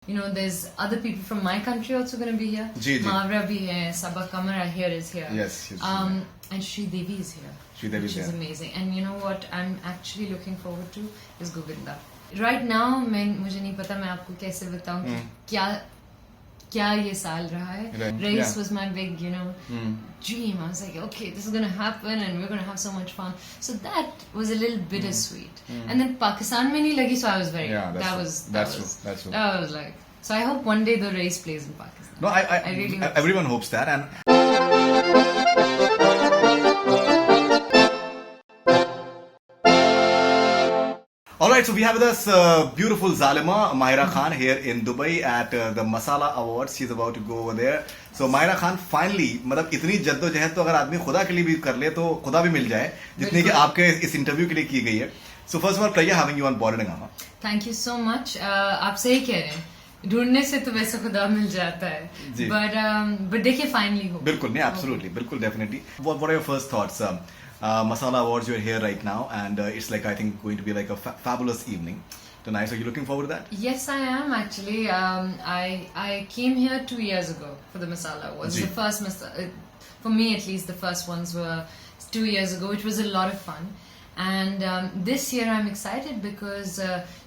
There's other people from my country also going to be here. Mahira bhi hai, Sabah Kamara here is here. Yes. And Shri Devi is here. Which is amazing. And you know what I'm actually looking forward to is Govinda. Right now, मुझे नहीं पता मैं आपको कैसे बताऊं कि क्या ये साल रहा है. Raees was my big, dream. I was like, okay, this is going to happen and we're going to have so much fun. So that was a little bittersweet. And then Pakistan mein nahi lagi, so I was very That's true. I was like, so I hope one day the Raees plays in Pakistan. No, I really hope everyone hopes that. And Alright, so we have with us beautiful Zalima, Mahira Khan here in Dubai at the Masala Awards. She's about to go over there. So Mahira Khan finally, मतलब इतनी जद्दोजहद तो अगर आदमी खुदा के लिए भी कर ले तो खुदा भी मिल जाए जितनी कि आपके इस इंटरव्यू के लिए की गई है. So first of all, pleasure having you on Bollywood Hungama. Thank you so much. आप सही कह रहे हैं. ढूंढने से तो वैसे खुदा मिल जाता है. But देखिए finally हो. बिल्कुल नहीं, absolutely, बिल्कुल definitely. What are your first thoughts? Masala Awards, you're here right now, and it's like I think going to be like a fabulous evening tonight. So you're looking forward to that? Yes, I am actually. I came here 2 years ago for the Masala Awards. The first for me at least, the first ones were 2 years ago, which was a lot of fun. And this year I'm excited because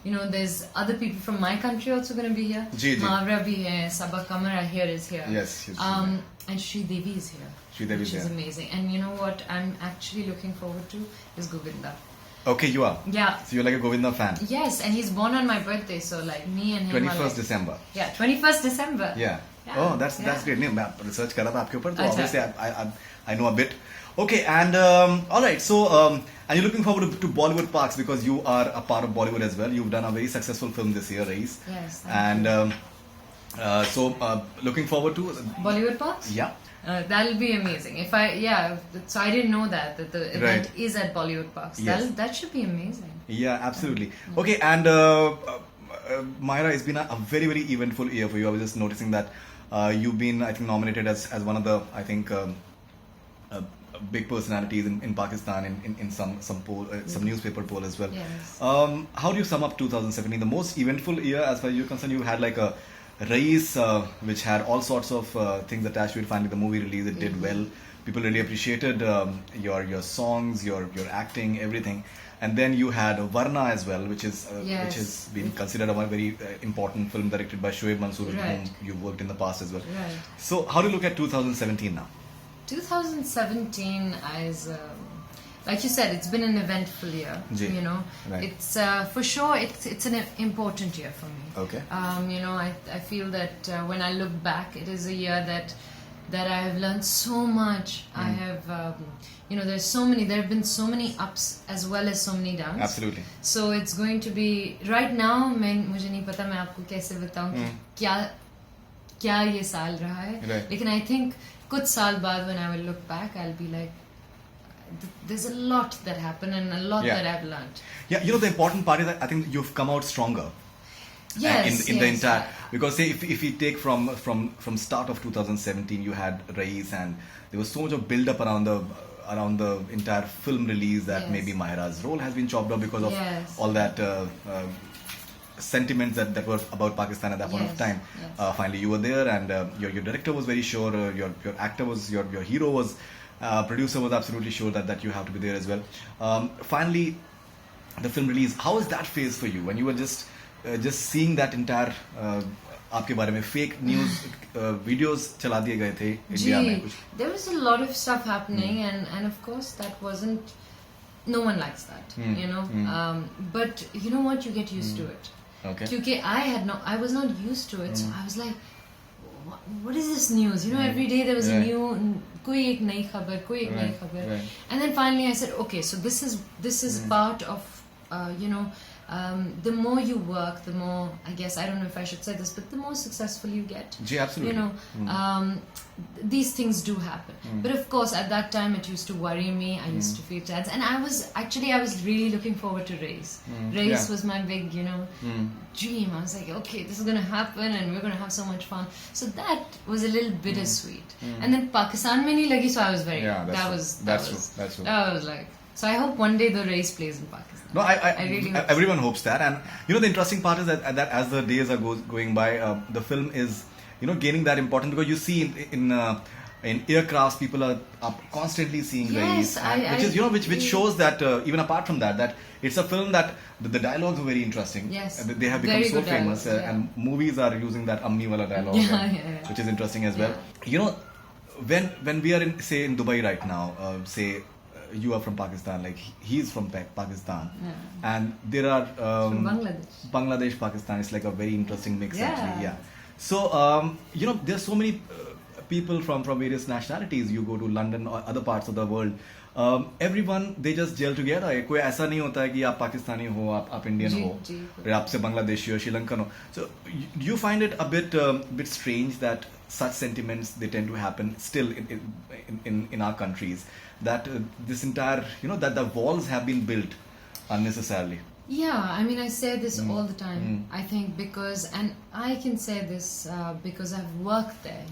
there's other people from my country also going to be here. Mahira bhi hai, Sabah Kamara here is here. Yes. And Shri Devi is here. Which is amazing. And you know what I'm actually looking forward to is Govinda. Okay, you are? Yeah. So you're like a Govinda fan? Yes, and he's born on my birthday, so like me and him 21st December. Yeah, 21st December. Yeah. Oh, that's great. मैं research कर रहा था आपके ऊपर, so obviously I know a bit. Okay, and alright, so and you're looking forward to Bollywood Parks because you are a part of Bollywood as well. You've done a very successful film this year, Raees. Yes. And so looking forward to Bollywood Parks? Yeah. That'll be amazing. So I didn't know that the event is at Bollywood Parks. Yes. That should be amazing. Yeah, absolutely. Okay, and Mahira, it's been a very, very eventful year for you. I was just noticing that you've been, I think, nominated as one of the, I think, big personalities in Pakistan in some poll, some newspaper poll as well. Yes. How do you sum up 2017? The most eventful year as far as you're concerned. You had like a Raees, which had all sorts of things attached to it. Finally, the movie release, it did well. People really appreciated your songs, your acting, everything. And then you had Varna as well, which has been considered a very important film directed by Shoaib Mansoor, with whom you worked in the past as well. Right. So, how do you look at 2017 now? 2017 is, like you said, it's been an eventful year. Right. It's for sure it's an important year for me. Okay. I feel that when I look back, it is a year that I have learned so much. I have there have been so many ups as well as so many downs. Absolutely. So it's going to be right now. मुझे नहीं पता मैं आपको कैसे बताऊं कि क्या ये साल रहा है. लेकिन I think कुछ साल बाद when I will look back, I'll be like, there's a lot that happened and a lot that I've learned. Yeah, the important part is that I think you've come out stronger. Yes, in the entire, because say if we take from start of 2017, you had Raees and there was so much of build up around the entire film release that maybe Mahira's role has been chopped off because of all that sentiments that were about Pakistan at that point of time. Finally, you were there, and your director was very sure. Your actor was your hero was. Producer was absolutely sure that you have to be there as well. Finally, the film release. How is that phase for you when you were just seeing that entire आपके बारे में fake news videos चला दिए गए थे India में कुछ? There was a lot of stuff happening, and of course that wasn't. No one likes that, But you know what? You get used to it. Okay. Because I was not used to it, so I was like, what is this news? Every day there was a new कोई एक नई खबर. And then finally I said, okay, so this is part of the more you work, the more, I guess, I don't know if I should say this, but the more successful you get. Absolutely. These things do happen. But of course, at that time, it used to worry me. I used to feel tense. And I was really looking forward to Raees. Raees was my big, dream. I was like, okay, this is going to happen and we're going to have so much fun. So that was a little bittersweet. And then Pakistan mein nahi lagi, so I was very, that's true. I was like, So I hope one day the Raees plays in Pakistan. No, I really hope everyone hopes that. And the interesting part is that as the days are going by, the film is gaining that importance, because you see in aircrafts people are constantly seeing Yes, Raees, which shows that even apart from that it's a film that the dialogues are very interesting. Yes, and they have become very so good famous, dialogues, and movies are using that Ammi wala dialogue, which is interesting as well. When we are in Dubai right now, you are from Pakistan, like he's from Pakistan, and there are from Bangladesh, Pakistan. It's like a very interesting mix, actually. Yeah. So there's so many people from various nationalities. You go to London or other parts of the world, everyone, they just gel together. कोई ऐसा नहीं होता है कि आप पाकिस्तानी हो, आप Indian हो, फिर आपसे बांग्लादेशी हो, श्रीलंकन हो. So you find it a bit strange that such sentiments, they tend to happen still in our countries, that this entire that the walls have been built unnecessarily. Yeah, I mean, I say this all the time. I think because, and I can say this because I've worked there,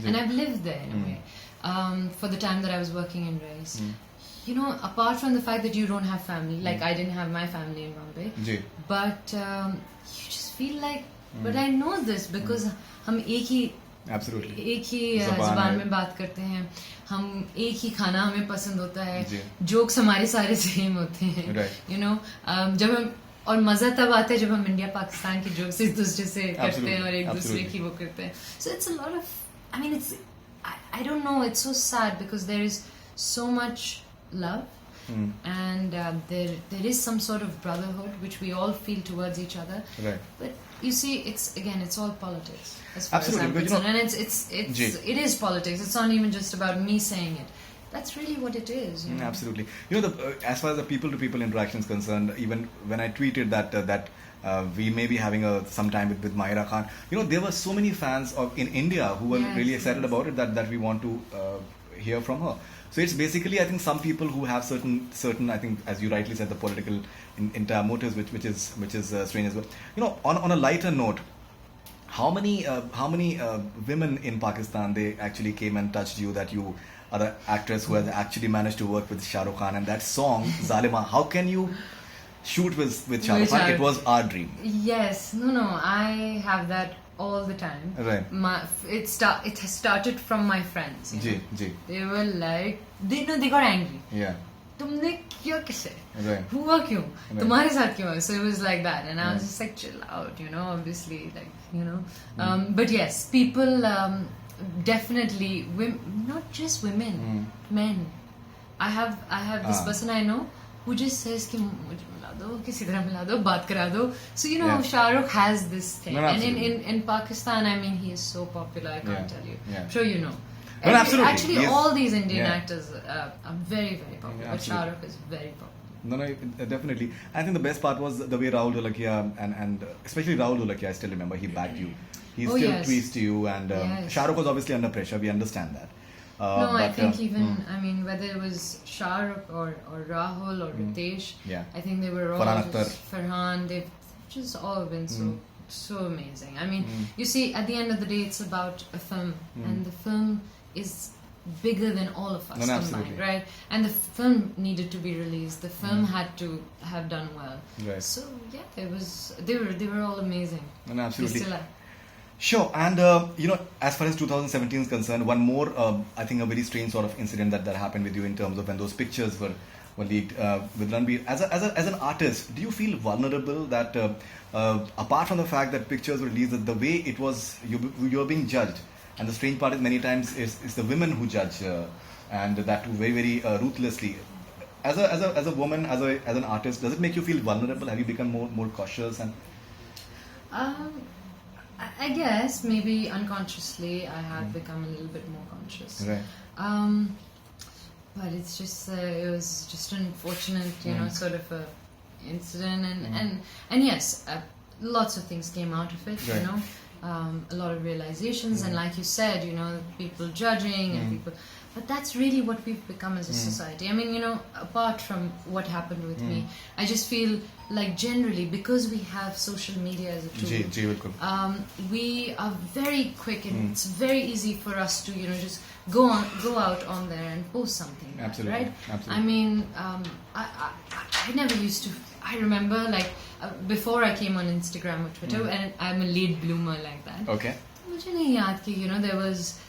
and I've lived there in a way. For the time that I was working in Raees. Apart from the fact that you don't have family, like I didn't have my family in Bombay, but you just feel like, but I know this because हम एक ही ज़बान में बात करते हैं, हम एक ही खाना हमें पसंद होता है, जोक्स हमारे सारे सेम होते हैं, जब हम, और मजा तब आता है जब हम इंडिया पाकिस्तान के जोक्स एक दूसरे से करते हैं और एक दूसरे की वो करते हैं. So it's a lot of, I mean, it's, I don't know, it's so sad because there is so much love and there is some sort of brotherhood which we all feel towards each other. Right. But you see, it's all politics. As far as I'm concerned. And it is politics. It's not even just about me saying it. That's really what it is. Absolutely. As far as the people-to-people interaction is concerned, even when I tweeted that we may be having some time with Mahira Khan, there were so many fans in India who were really excited about it that we want to hear from her. So it's basically, I think, some people who have certain, I think, as you rightly said, the political entire motives, which is strange as well. On a lighter note, how many women in Pakistan, they actually came and touched you, that you are the actress who has actually managed to work with Shah Rukh Khan, and that song Zalima, how can you shoot with Shah Rukh Khan? It was our dream. Yes, no, I have that all the time. Right. It has started from my friends. They were like, they got angry. Yeah. तुमने किया कैसे? Right. हुआ क्यों? तुम्हारे साथ क्यों? So it was like that, and I was just like, chill out, obviously, like, but yes, people definitely, not just women, men. I have this person I know who just says कि मुझे मिला दो, किसी तरह मिला दो, बात करा दो. So Shah Rukh has this thing, and in Pakistan, I mean, he is so popular. I can't tell you. I'm sure you know. No, absolutely. Actually, all these Indian actors are very, very popular. But Shah Rukh is very popular. No, definitely. I think the best part was the way Rahul Dholakia and especially Rahul Dholakia, I still remember, he backed you. He still tweets to you, and Shah Rukh was obviously under pressure. We understand that. I think even, I mean, whether it was Shah Rukh or Rahul or Ritesh, I think they were all Farhan, they've just all been so amazing. I mean, you see, at the end of the day, it's about a film, and the film is bigger than all of us combined, right? And the film needed to be released. The film had to have done well. Right. So they were all amazing. No, absolutely. They still are. Sure, and as far as 2017 is concerned, one more, I think, a very strange sort of incident that happened with you in terms of when those pictures were leaked with Ranbir. As an artist, do you feel vulnerable that apart from the fact that pictures were released, that the way it was, you were being judged, and the strange part is many times is the women who judge, and that too very, very ruthlessly. As a woman, as an artist, does it make you feel vulnerable? Have you become more cautious? And I guess maybe unconsciously I have become a little bit more conscious. Right. But it's just it was just an unfortunate, sort of a incident, and yes, lots of things came out of it, you know. A lot of realizations, and like you said, you know, people judging and people, but that's really what we've become as a society. I mean, you know, apart from what happened with me, I just feel like generally, because we have social media as a tool, we are very quick, and it's very easy for us to, you know, just go out on there and post something. Absolutely, right? absolutely. I mean, I never used to. I remember, like, before I came on Instagram or Twitter, and I'm a late bloomer like that. Okay. मुझे नहीं याद कि, you know, there was,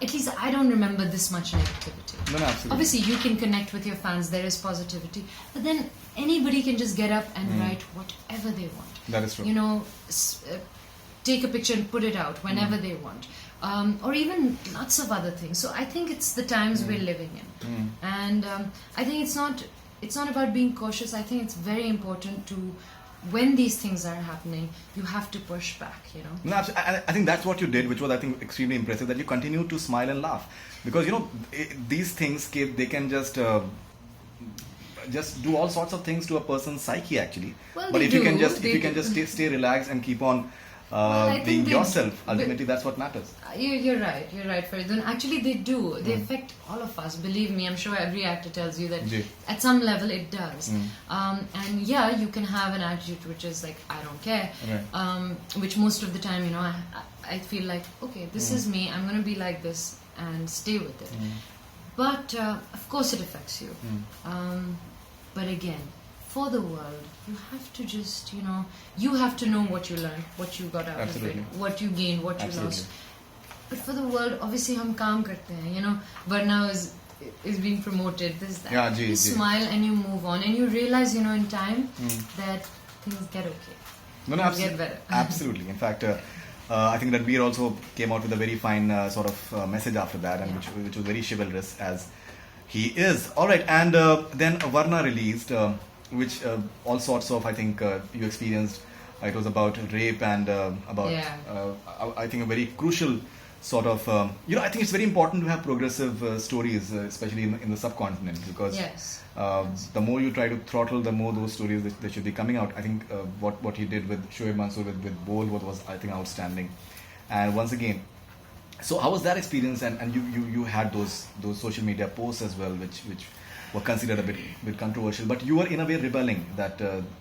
at least I don't remember this much negativity. No, absolutely. Obviously, you can connect with your fans. There is positivity, but then anybody can just get up and write whatever they want. That is true. You know, take a picture and put it out whenever they want, or even lots of other things. So I think it's the times we're living in, and I think it's not about being cautious. I think it's very important to, when these things are happening, you have to push back, you know. No, I think that's what you did, which was, I think, extremely impressive, that you continue to smile and laugh. Because, you know, these things, they can just do all sorts of things to a person's psyche, actually. Well, but if you can just stay relaxed and keep on being yourself, ultimately that's what matters. You're right, Faridun. Actually, they do. They affect all of us. Believe me, I'm sure every actor tells you that at some level it does. And yeah, you can have an attitude which is like, I don't care. Right. Which most of the time, you know, I feel like, okay, this is me. I'm going to be like this and stay with it. But of course it affects you. But again, for the world, you have to just, you know, you have to know what you learned, what you got out of it, what you gained, what you lost. But for the world, obviously, हम काम करते हैं, you know. Varna is being promoted, this, that. Yeah, you smile and you move on, and you realize, you know, in time that things get okay. No, get better. Absolutely. In fact, I think Ranbir also came out with a very fine sort of message after that, and which was very chivalrous, as he is. All right, and then Varna released, which all sorts of, I think, you experienced. It was about rape and about, I think, a very crucial sort of, you know, I think it's very important to have progressive stories, especially in the subcontinent, because the more you try to throttle, the more those stories that should be coming out. I think what he did with Shoaib Mansoor with Bol was, I think, outstanding. And once again, so how was that experience? And you had those social media posts as well, which were considered a bit controversial, but you were in a way rebelling that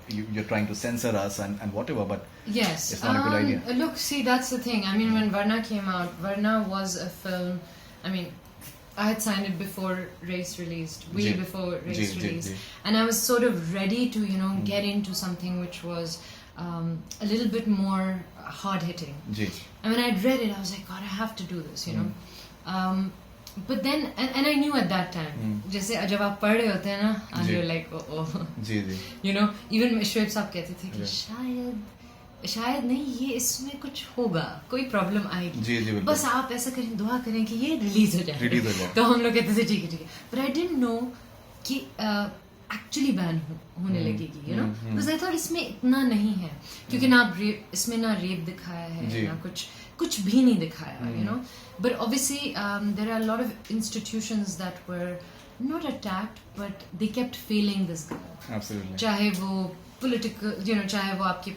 you're trying to censor us and whatever, but it's not a good idea. Look, see, that's the thing. I mean, when Varna came out, Varna was a film, I mean, I had signed it before Raees released, before Raees released, and I was sort of ready to, you know, get into something which was a little bit more hard-hitting. And when I'd read it, I was like, God, I have to do this, you know. But then, and I knew at that time, जैसे जब आप पढ़ रहे होते हैं ना, and you're like, oh, you know, even Shoaib साहब कहते थे कि शायद नहीं, ये इसमें कुछ होगा, कोई प्रॉब्लम आएगी, बस आप ऐसा करें, दुआ करें कि ये रिलीज हो जाए. तो हम लोग कहते थे ठीक है. But I didn't know कि actually बैन होने लगेगी, you know, because I thought इसमें इतना नहीं है, क्योंकि ना इसमें ना रेप दिखाया है, ना कुछ भी नहीं दिखाया, you know. But obviously, there are a lot of institutions that were not attacked, but they kept failing this girl. Absolutely. चाहे वो political, you know, चाहे वो आपके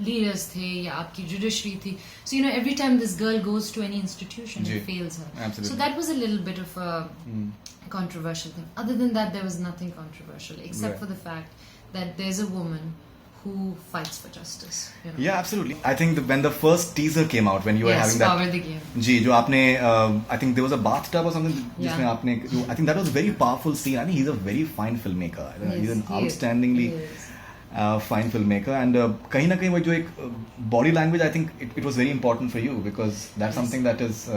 leaders थे या आपकी judiciary थी. So, you know, every time this girl goes to any institution, it fails her. Absolutely. So that was a little bit of a controversial thing. Other than that, there was nothing controversial, except for the fact that there's a woman who fights for justice. You know? Yeah, absolutely. I think when the first teaser came out, when you were having that, Power the Game. जो आपने, I think there was a bathtub or something. जिसमें आपने, I think that was a very powerful scene. I think he's a very fine filmmaker. He's an outstandingly fine filmmaker, and कहीं ना कहीं वो जो एक body language, I think it was very important for you, because that's something that is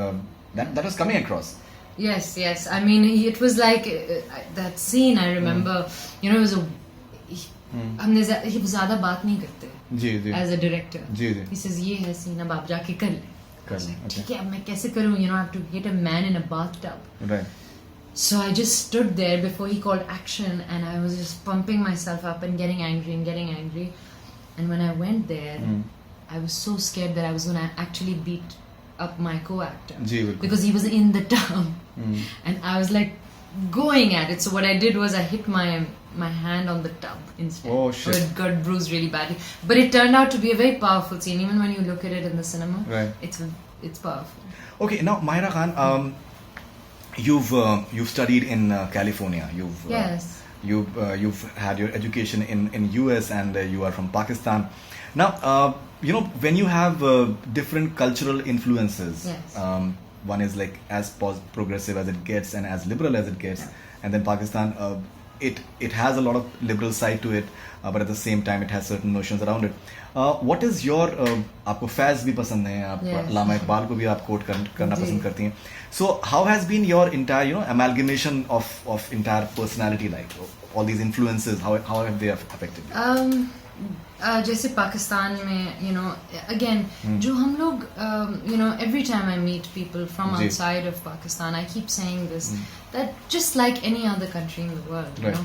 that was coming across. Yes. I mean, it was like that scene. I remember, you know, it was a. हमने ज़्यादा बात नहीं करते as a director. He says ये है scene, अब आप जाके कर ले. ठीक है, अब मैं कैसे करूँ? You know, I have to get a man in a bathtub. Right. So I just stood there before he called action, and I was just pumping myself up and getting angry. And when I went there, I was so scared that I was going to actually beat up my co-actor, because he was in the tub. And I was like going at it. So what I did was I hit my hand on the tub instead. Oh shit! So it got bruised really badly. But it turned out to be a very powerful scene. Even when you look at it in the cinema, right? It's powerful. Okay, now Mahira Khan, you've studied in California. Yes. You've had your education in US, and you are from Pakistan. Now, when you have different cultural influences, yes. One is like as progressive as it gets and as liberal as it gets, yeah. and then Pakistan, it has a lot of liberal side to it, but at the same time it has certain notions around it. What is your आपको फैज भी पसंद है, आप लामा इकबाल को भी आप coat करना पसंद करती हैं. So how has been your entire amalgamation of entire personality, like all these influences, how have they affected you? जैसे पाकिस्तान में again जो हम लोग every time I meet people from outside of Pakistan, I keep saying this, that just like any other country in the world, right.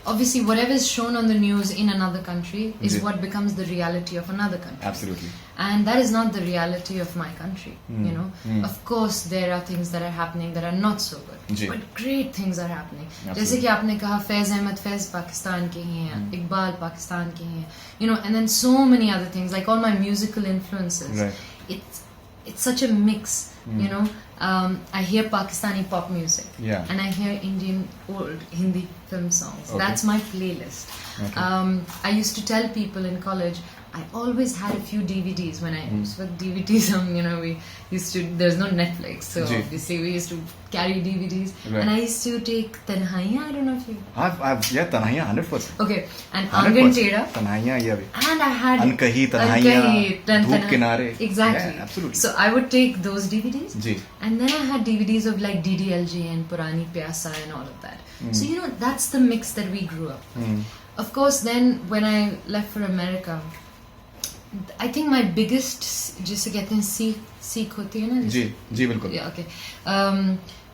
Obviously whatever is shown on the news in another country is what becomes the reality of another country. Absolutely. And that is not the reality of my country. Of course there are things that are happening that are not so good, but great things are happening. जैसे कि आपने कहा फैज अहमद फैज पाकिस्तान के ही हैं, इकबाल पाकिस्तान के ही हैं, and then so many other things, like all my musical influences. Right. It's such a mix. I hear Pakistani pop music, and I hear Indian old Hindi film songs. Okay. That's my playlist. Okay. I used to tell people in college, I always had a few DVDs when I used with DVDs. We used to. There's no Netflix, so obviously we used to carry DVDs, and I used to take Tanhaiya. I don't know if you. I've Tanhaiya 100%. Okay, and Angan Teda. Tanhaiya, yeah. And I had Ankahi Tanhaiya, Dhoop Kinare. Exactly. Yeah, absolutely. So I would take those DVDs, and then I had DVDs of like DDLJ and Purani Pyasa and all of that. So that's the mix that we grew up. Of course, then when I left for America, I think my biggest, जिसे कहते हैं सीख होती है ना, जी बिल्कुल. Yeah, okay.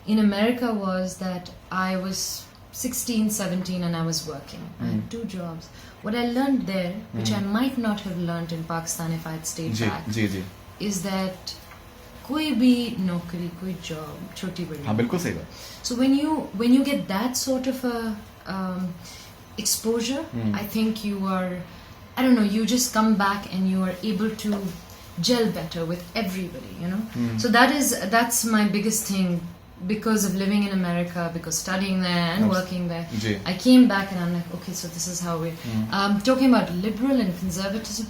In America was that I was 16, 17 and I was working. I had 2 jobs. What I learned there, which I might not have learned in Pakistan if I had stayed back, is that कोई भी नौकरी, कोई job, छोटी बड़ी. हाँ बिल्कुल सही बात. So when you get that sort of a exposure, I think you are, I don't know, you just come back and you are able to gel better with everybody, So that's my biggest thing, because of living in America, because studying there and working there. I came back and I'm like, okay, so this is how we talking about liberal and conservatism.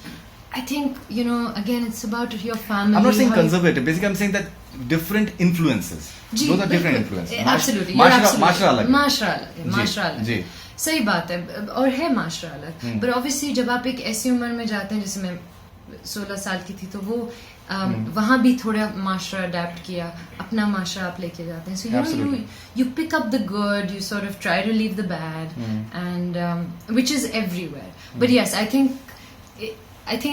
I think, again, it's about your family. I'm not saying conservative. Basically, I'm saying that different influences. Those are different influences. Absolutely. माशरा अलग. माशरा अलग. सही बात है, और है माशरा अलग. But obviously जब आप एक ऐसी उम्र में जाते हैं, जैसे मैं 16 साल की थी, तो वो वहाँ भी थोड़ा माशरा अडेप्ट किया, अपना माशरा आप लेके जाते हैं. So you pick up the good, you sort of try to leave the bad, and which is everywhere. But yes, I think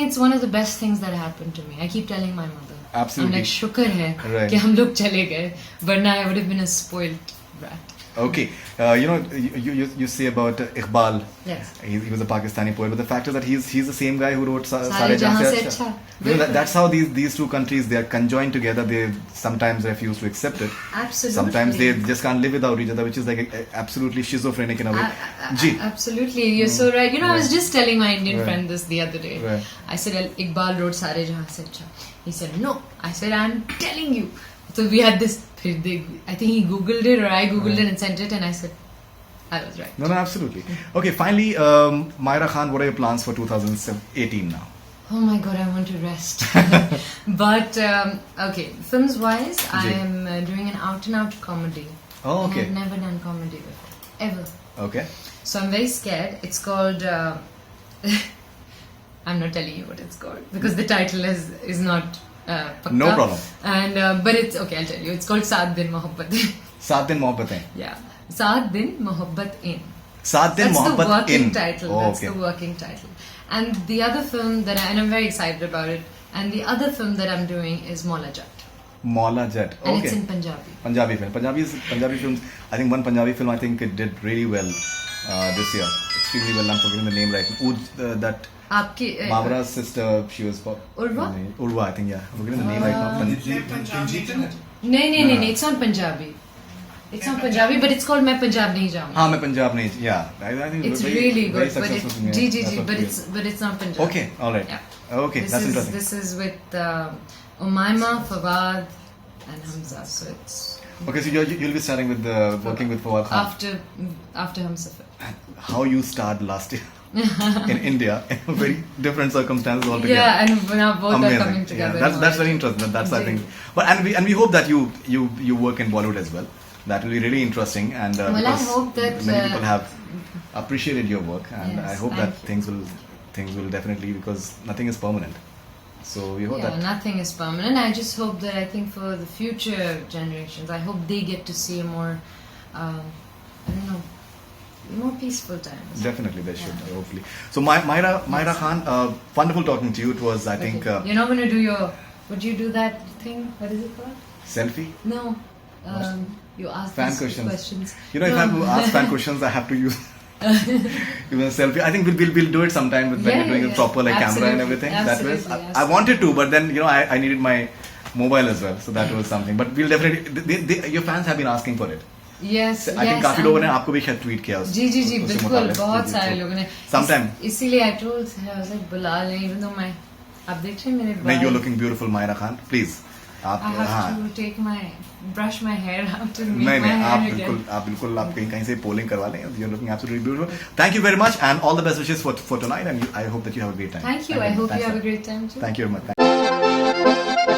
it's one of the best things that happened to me. I keep telling my mother. Absolutely. I'm like, शुक्र है कि हम लोग चले गए, वरना I would have been a spoiled brat. Okay, you say about Iqbal. Yes. He was a Pakistani poet, but the fact is that he's the same guy who wrote Sare Jahan Se Acha. That's how these two countries, they are conjoined together. They sometimes refuse to accept it. Absolutely. Sometimes they just can't live without each other, which is like absolutely schizophrenic in a way. Absolutely, you're so right. I was just telling my Indian friend this the other day. I said, Iqbal wrote Sare Jahan Se Acha. He said, no. I said, I'm telling you. So we had this, I think he Googled it or I Googled it and sent it, and I said, I was right. No, absolutely. Okay, finally, Mahira Khan, what are your plans for 2018 now? Oh my God, I want to rest. But, okay, films-wise, I am doing an out-and-out comedy. Oh, okay. I've never done comedy before, ever. Okay. So I'm very scared. It's called, I'm not telling you what it's called, because the title is not... no problem. And but it's okay, I'll tell you. It's called 7 Din Mohabbat. 7 Din Mohabbat Hain. Yeah, 7 Din Mohabbat In. 7 Din Mohabbat In. That's the working title. Oh, that's the working title. And the other film that and I'm very excited about it. And the other film that I'm doing is Maula Jat. Maula Jat. Okay. And it's in Punjabi. Punjabi film. Punjabi films. I think one Punjabi film, I think it did really well this year. Extremely well. I'm forgetting the name right now. That. Mavra's sister, she was Urva, I think, yeah. I'm forgetting the name right now. No, it's not Punjabi. It's not Punjabi, but it's called मैं पंजाब नहीं जाऊँगा. हाँ मैं पंजाब नहीं. Yeah, I think It's very, really very good, but successful it's thing, yeah. but it's not Punjabi. Okay, all right. Yeah. Okay, that's interesting. This is with Umaima, Fawad, and Hamza. So it's Okay, so you'll be starting with working with Fawad Khan after Hamsafar. How you started last year in India in very different circumstances altogether. Yeah, and now both Amazing. are coming together. Yeah, that's very interesting. That's I think. But and we hope that you work in Bollywood as well. That will be really interesting. And well, because I hope that many people have appreciated your work, and yes, I hope that you. things will definitely, because nothing is permanent. So we hope that nothing is permanent. I just hope that I think for the future generations, I hope they get to see a more, I don't know, more peaceful times. Definitely they should, hopefully. So Mahira Khan, wonderful talking to you. It was, I think... You're not going to do your... Would you do that thing? What is it called? Selfie? No. You ask fan questions. You know, if I have to ask fan questions, I have to use... even a selfie. I think we'll do it sometime when you're doing a proper camera and everything. Absolutely, that way, I wanted to, but then I needed my mobile as well, so that was something. But we'll definitely. Your fans have been asking for it. Yes. I think काफी लोगों ने आपको भी शायद tweet किया. जी बिल्कुल बहुत सारे लोगों ने. Sometime. इसीलिए I told her, I was like बुला लें, even though my आप देख रहे हैं मेरे बाल. नहीं, you're looking beautiful, Mahira Khan. Please. I have to brush my hair out and make my hair again. आप बिल्कुल आप कहीं से polling करवा लें. You're looking absolutely beautiful. Thank you very much and all the best wishes for tonight, and I hope that you have a great time. Thank you. I hope you have a great time too. Thank you very much.